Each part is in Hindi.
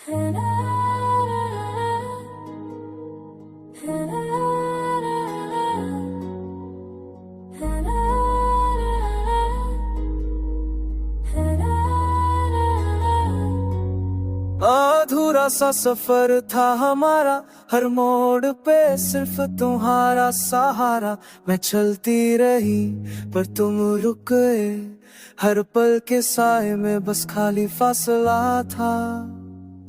अधूरा सा सफर था हमारा, हर मोड़ पे सिर्फ तुम्हारा सहारा। मैं चलती रही पर तुम रुक गए, हर पल के साए में बस खाली फासला था।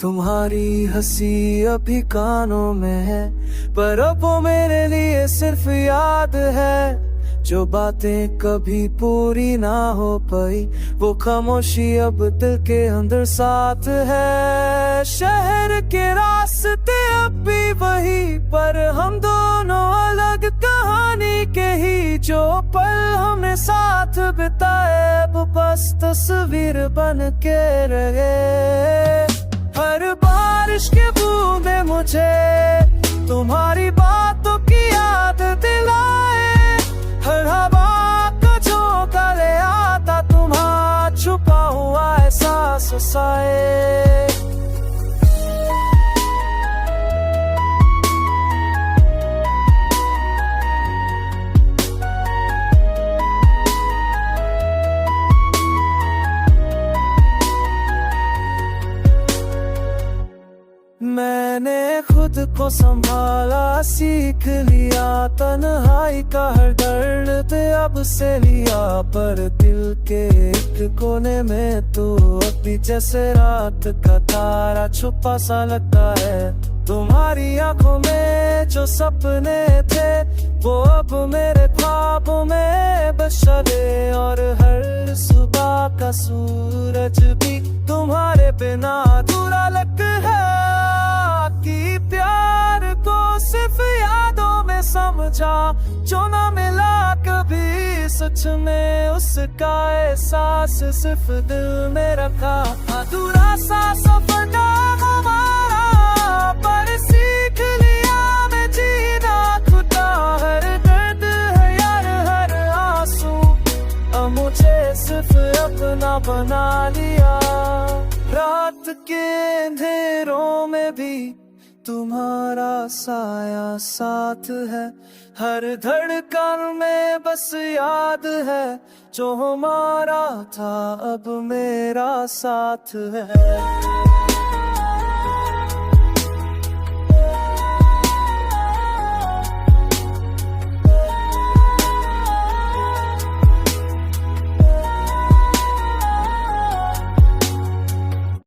तुम्हारी हंसी अभी कानों में है, पर अब वो मेरे लिए सिर्फ याद है। जो बातें कभी पूरी ना हो पाई, वो खामोशी अब दिल के अंदर साथ है। शहर के रास्ते अब भी वही, पर हम दोनों अलग कहानी के ही। जो पल हमने साथ बिताए अब बस तस्वीर बन के रहे। हर बारिश के बूंदे मुझे तुम्हारी बातों की याद दिलाए। हर हवा का झोंका ले आता तुम्हारा छुपा हुआ एहसास साए। मैंने खुद को संभाला, सीख लिया तन्हाई का हर दर्द अब से लिया। पर दिल के एक कोने में तू अभी जैसे रात का तारा छुपा सा लगता है। तुम्हारी आंखों में जो सपने थे वो अब मेरे ख्वाबों में बस चले। और हर सुबह का सूरज भी तुम्हारे बिना अधूरा लगता है। कि प्यार को सिर्फ यादों में समझा, जो ना मिला कभी सच में उसका एहसास सिर्फ दिल में रखा। अधूरा सा सफर था हमारा, पर सीख लिया मैं जीना खुदा। हर दर्द है यार हर आंसू, अब मुझे सिर्फ अपना बना लिया। रात के अंधेरों में भी तुम्हारा साया साथ है। हर धड़कन में बस याद है, जो हमारा था अब मेरा साथ है।